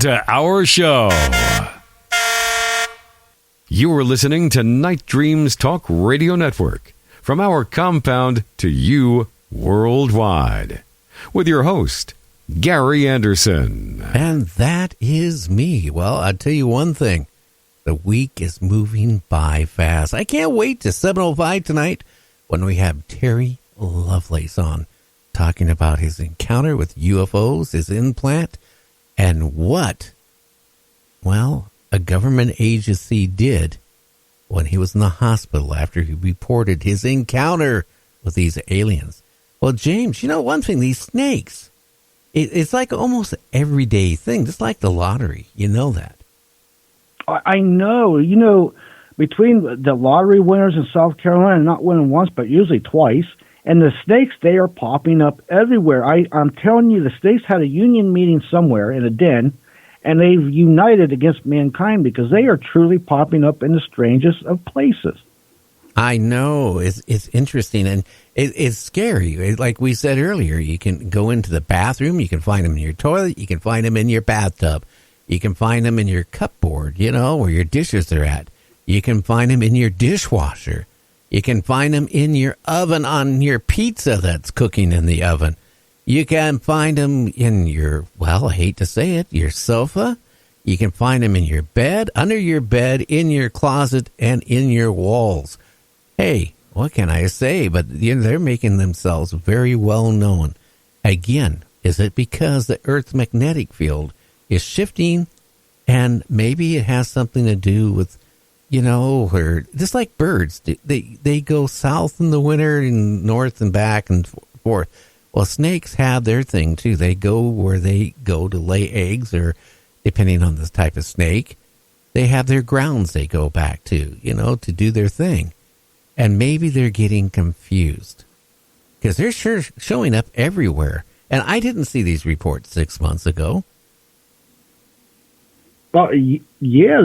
To our show. You are listening to Night Dreams Talk Radio Network, from our compound to you worldwide, with your host, Gary Anderson. And that is me. Well, I'll tell you one thing. The week is moving by fast. I can't wait to 7:05 tonight when we have Terry Lovelace on, talking about his encounter with UFOs, his implant, and what, well, a government agency did when he was in the hospital after he reported his encounter with these aliens. Well, James, you know one thing, these snakes, it's like almost an everyday thing, just like the lottery. You know that. I know. You know, between the lottery winners in South Carolina, not winning once, but usually twice, and the snakes, they are popping up everywhere. I'm telling you, the snakes had a union meeting somewhere in a den, and they've united against mankind because they are truly popping up in the strangest of places. I know. It's interesting, and it's scary. Like we said earlier, you can go into the bathroom, you can find them in your toilet, you can find them in your bathtub, you can find them in your cupboard, you know, where your dishes are at. You can find them in your dishwasher. You can find them in your oven on your pizza that's cooking in the oven. You can find them in your, well, I hate to say it, your sofa. You can find them in your bed, under your bed, in your closet, and in your walls. Hey, what can I say? But they're making themselves very well known. Again, is it because the Earth's magnetic field is shifting, and maybe it has something to do with, you know, where just like birds, they go south in the winter and north and back and forth. Well, snakes have their thing too. They go where they go to lay eggs, or depending on the type of snake, they have their grounds they go back to, you know, to do their thing. And maybe they're getting confused because they're sure showing up everywhere. And I didn't see these reports 6 months ago. Well, yeah,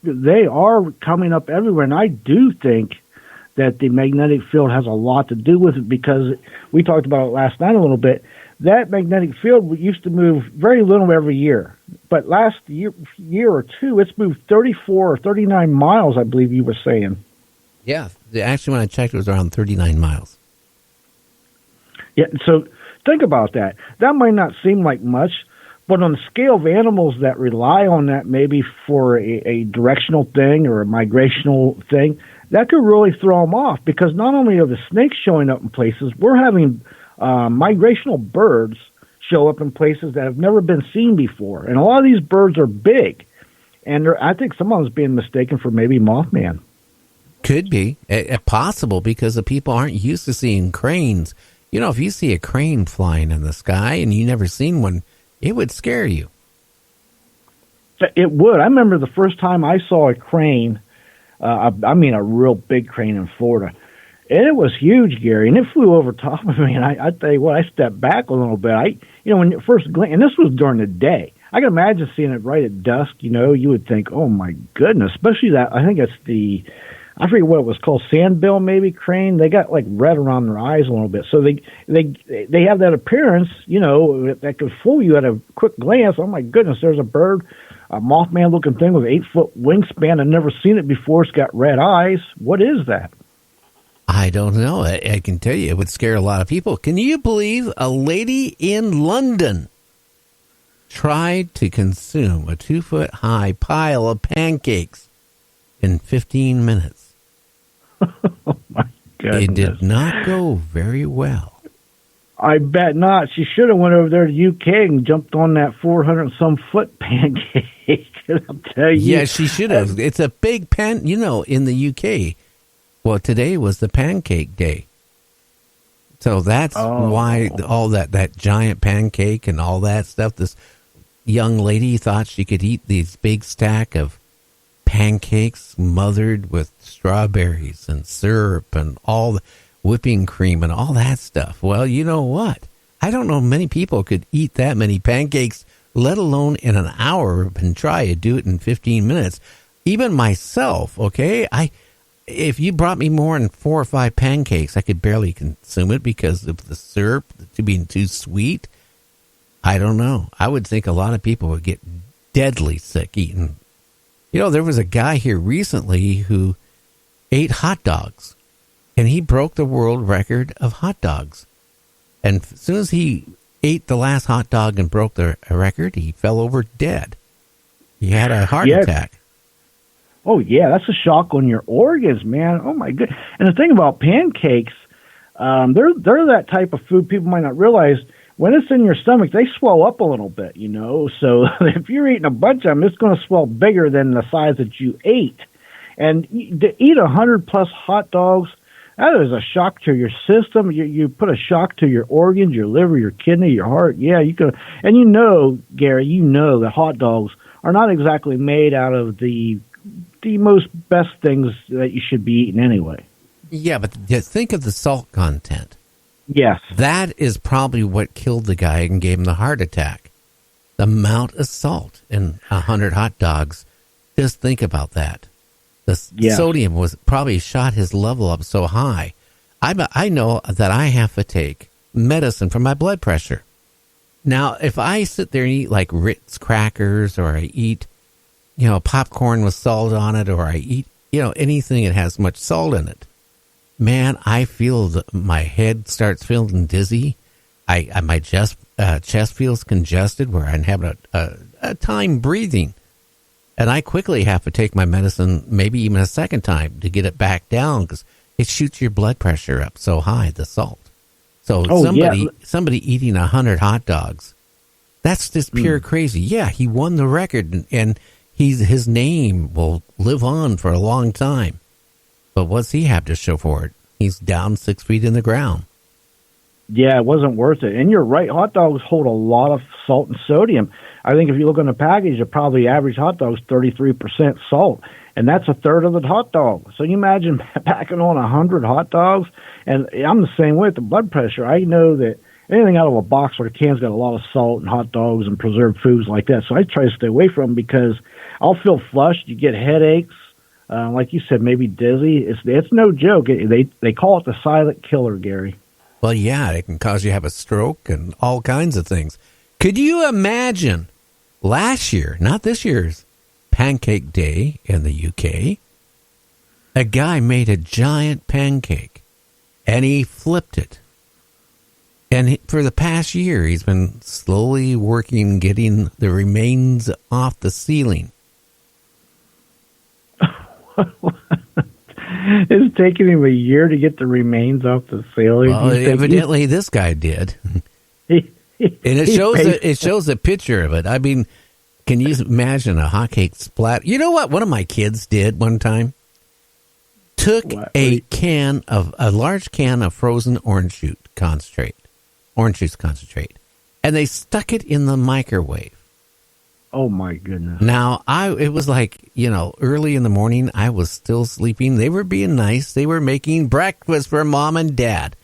they are coming up everywhere, and I do think that the magnetic field has a lot to do with it, because we talked about it last night a little bit. That magnetic field used to move very little every year, but last year or two, it's moved 34 or 39 miles, I believe you were saying. Yeah, actually, when I checked, it was around 39 miles. Yeah, so think about that. That might not seem like much, but on the scale of animals that rely on that maybe for a directional thing or a migrational thing, that could really throw them off, because not only are the snakes showing up in places, we're having migrational birds show up in places that have never been seen before. And a lot of these birds are big, and I think some of them's being mistaken for maybe Mothman. Could be possible, because the people aren't used to seeing cranes. You know, if you see a crane flying in the sky and you never seen one, it would scare you. It would. I remember the first time I saw a crane, I mean a real big crane in Florida. And it was huge, Gary, and it flew over top of me. And I tell you what, I stepped back a little bit. When you first glance, and this was during the day. I can imagine seeing it right at dusk. You know, you would think, oh my goodness, especially that. I think it's I forget what it was called, sandbill maybe crane. They got like red around their eyes a little bit, so they have that appearance, you know, that could fool you at a quick glance. Oh my goodness, there's a bird, a Mothman looking thing with an 8-foot wingspan. I've never seen it before. It's got red eyes. What is that? I don't know. I can tell you, it would scare a lot of people. Can you believe a lady in London tried to consume a 2-foot high pile of pancakes in 15 minutes? Oh my goodness. It did not go very well. I bet not. She should have went over there to UK and jumped on that 400-some foot pancake. I'll tell you. Yeah, she should have. It's a big you know, in the UK. Well, today was the pancake day. So that's why all that giant pancake and all that stuff. This young lady thought she could eat these big stack of pancakes smothered with strawberries and syrup and all the whipping cream and all that stuff. Well, you know what? I don't know many people could eat that many pancakes, let alone in an hour, and try to do it in 15 minutes. Even myself, okay? If you brought me more than 4 or 5 pancakes, I could barely consume it because of the syrup being too sweet. I don't know. I would think a lot of people would get deadly sick eating. There was a guy here recently who ate hot dogs, and he broke the world record of hot dogs. And as soon as he ate the last hot dog and broke the record, he fell over dead. He had a heart attack. Oh, yeah, that's a shock on your organs, man. Oh, my goodness. And the thing about pancakes, they're that type of food people might not realize. When it's in your stomach, they swell up a little bit, So if you're eating a bunch of them, it's going to swell bigger than the size that you ate. And to eat 100-plus hot dogs, that is a shock to your system. You put a shock to your organs, your liver, your kidney, your heart. Yeah, you could. And Gary, that hot dogs are not exactly made out of the most best things that you should be eating anyway. Yeah, but think of the salt content. Yes. That is probably what killed the guy and gave him the heart attack. The amount of salt in 100 hot dogs. Just think about that. The sodium was probably shot his level up so high. I know that I have to take medicine for my blood pressure. Now, if I sit there and eat like Ritz crackers, or I eat, popcorn with salt on it, or I eat, anything that has much salt in it, man, I feel my head starts feeling dizzy. My chest feels congested where I'm having a time breathing. And I quickly have to take my medicine, maybe even a second time, to get it back down because it shoots your blood pressure up so high, the salt. So somebody eating 100 hot dogs, that's just pure crazy. Yeah, he won the record, and his name will live on for a long time. But what's he have to show for it? He's down 6 feet in the ground. Yeah, it wasn't worth it. And you're right, hot dogs hold a lot of salt and sodium. I think if you look on the package, the probably average hot dog is 33% salt, and that's a third of the hot dog. So you imagine packing on 100 hot dogs, and I'm the same way with the blood pressure. I know that anything out of a box or a can's got a lot of salt and hot dogs and preserved foods like that, so I try to stay away from them because I'll feel flushed, you get headaches, like you said, maybe dizzy. It's no joke. They call it the silent killer, Gary. Well, yeah, it can cause you to have a stroke and all kinds of things. Could you imagine last year, not this year's, Pancake Day in the UK? A guy made a giant pancake, and he flipped it. And for the past year, he's been slowly working, getting the remains off the ceiling. It's taking him a year to get the remains off the ceiling. Well, evidently this guy did. And it shows a picture of it. I mean, can you imagine a hotcake splat? You know what one of my kids did one time? Took a large can of frozen orange juice concentrate, and they stuck it in the microwave. Oh my goodness. Now, it was like, early in the morning, I was still sleeping. They were being nice. They were making breakfast for Mom and Dad.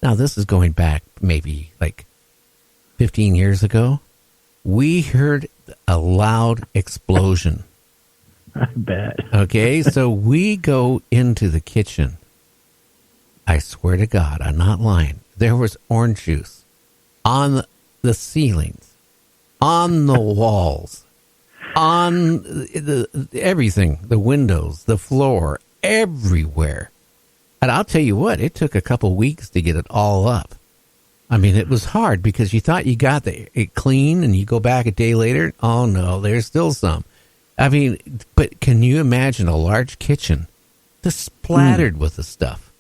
Now, this is going back maybe like 15 years ago. We heard a loud explosion. I bet. Okay, so we go into the kitchen. I swear to God, I'm not lying. There was orange juice on the ceilings, on the walls, on everything, the windows, the floor, everywhere. And I'll tell you what, it took a couple weeks to get it all up. I mean, it was hard because you thought you got it clean, and you go back a day later, oh no, there's still some. I mean, but can you imagine a large kitchen just splattered with the stuff?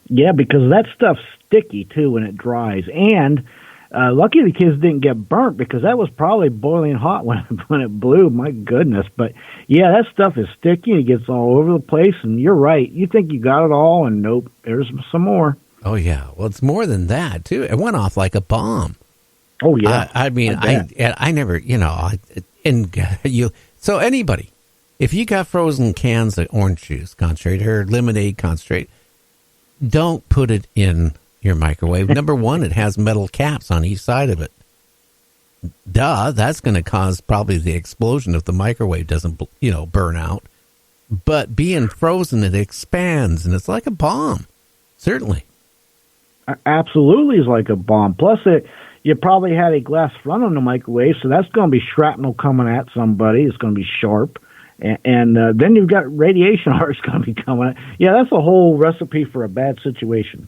Yeah, because that stuff's sticky, too, when it dries. And lucky the kids didn't get burnt because that was probably boiling hot when it blew. My goodness. But, yeah, that stuff is sticky. It gets all over the place. And you're right. You think you got it all, and nope, there's some more. Oh, yeah. Well, it's more than that, too. It went off like a bomb. Oh, yeah. I mean, I never, so anybody, if you got frozen cans of orange juice concentrate or lemonade concentrate, don't put it in your microwave. Number one, it has metal caps on each side of it. That's going to cause probably the explosion if the microwave doesn't, burn out. But being frozen, it expands, and it's like a bomb. Certainly. Absolutely is like a bomb. Plus, You probably had a glass front on the microwave, so that's going to be shrapnel coming at somebody. It's going to be sharp. And then you've got radiation arcs going to be coming at. Yeah, that's a whole recipe for a bad situation.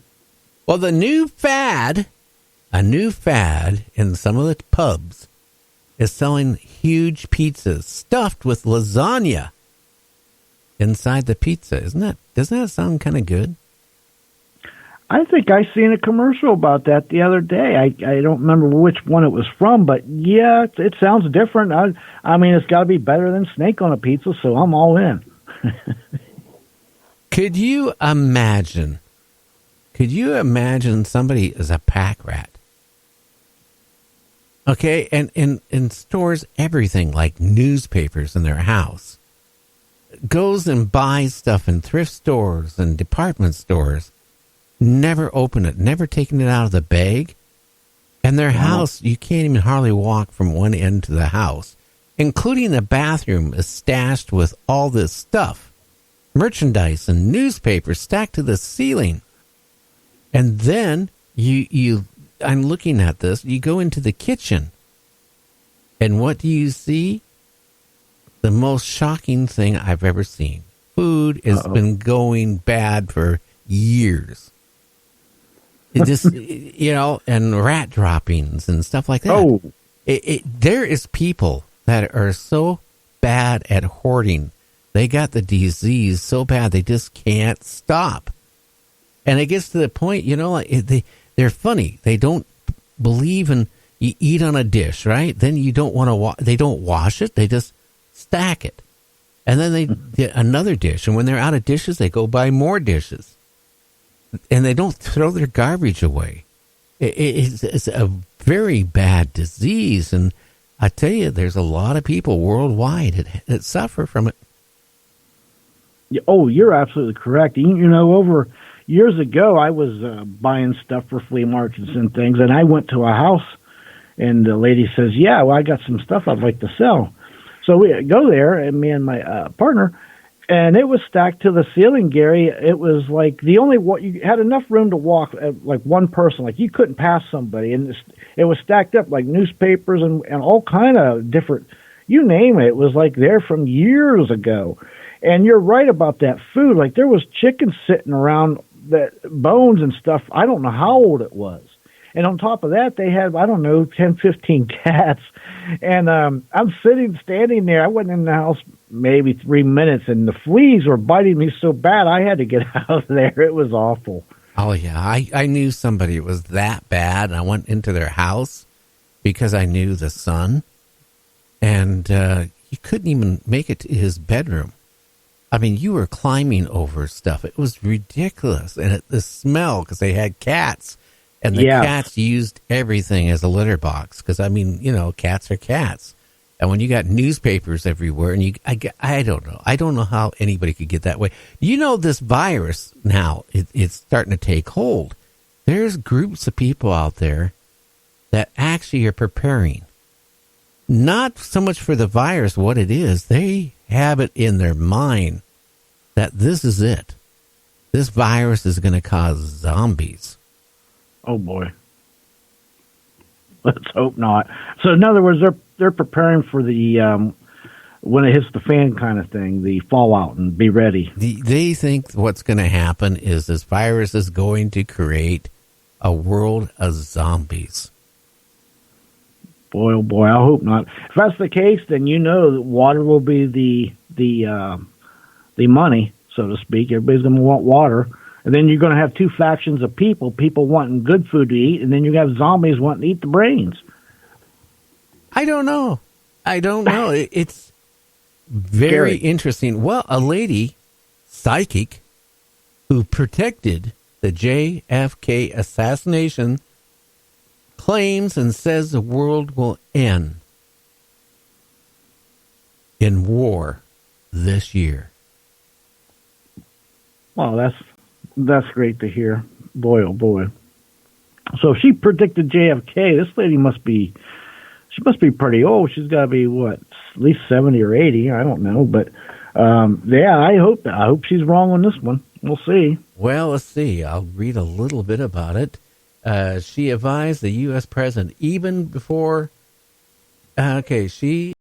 Well, a new fad in some of the pubs is selling huge pizzas stuffed with lasagna inside the pizza. Doesn't that sound kind of good? I think I seen a commercial about that the other day. I don't remember which one it was from, but yeah, it sounds different. I mean, it's got to be better than snake on a pizza, so I'm all in. Could you imagine somebody as a pack rat? Okay, and stores everything like newspapers in their house. Goes and buys stuff in thrift stores and department stores. Never open it, never taken it out of the bag. And their house, you can't even hardly walk from one end to the house, including the bathroom is stashed with all this stuff. Merchandise and newspapers stacked to the ceiling. And then I'm looking at this, you go into the kitchen. And what do you see? The most shocking thing I've ever seen. Food has been going bad for years. It just, and rat droppings and stuff like that. Oh. There is people that are so bad at hoarding. They got the disease so bad they just can't stop. And it gets to the point, they're funny. They don't believe in, you eat on a dish, right? Then you don't want to, they don't wash it. They just stack it. And then they get another dish. And when they're out of dishes, they go buy more dishes. And they don't throw their garbage away. It's a very bad disease. And I tell you, there's a lot of people worldwide that suffer from it. Oh, you're absolutely correct. Over years ago, I was buying stuff for flea markets and things, and I went to a house, and the lady says, yeah, well, I got some stuff I'd like to sell. So we go there, and me and my partner, and it was stacked to the ceiling, Gary. It was like you had enough room to walk, like one person. Like you couldn't pass somebody, and it was stacked up like newspapers and all kind of different. You name it. It was like there from years ago. And you're right about that food. Like there was chicken sitting around, that bones and stuff. I don't know how old it was. And on top of that, they had, 10, 15 cats. And I'm standing there. I went in the house maybe 3 minutes, and the fleas were biting me so bad I had to get out of there. It was awful. Oh, yeah. I knew somebody it was that bad, and I went into their house because I knew the son. And he couldn't even make it to his bedroom. I mean, you were climbing over stuff. It was ridiculous. And the smell, because they had cats. And the cats used everything as a litter box. Because, cats are cats. And when you got newspapers everywhere, and I don't know. I don't know how anybody could get that way. This virus now, it's starting to take hold. There's groups of people out there that actually are preparing. Not so much for the virus, what it is. They have it in their mind that this is it. This virus is going to cause zombies. Oh boy. Let's hope not. So in other words, they're preparing for the when it hits the fan kind of thing, the fallout, and be ready. They think what's going to happen is this virus is going to create a world of zombies. Boy, oh boy, I hope not. If that's the case, then that water will be the money, so to speak. Everybody's going to want water. And then you're going to have two factions of people wanting good food to eat, and then you have zombies wanting to eat the brains. I don't know. It's very interesting. Well, a lady, psychic, who predicted the JFK assassination claims and says the world will end in war this year. Well, that's great to hear. Boy, oh boy. So if she predicted JFK, this lady must be pretty old. She's got to be, at least 70 or 80. I don't know. But, I hope she's wrong on this one. We'll see. Well, let's see. I'll read a little bit about it. She advised the U.S. president even before. She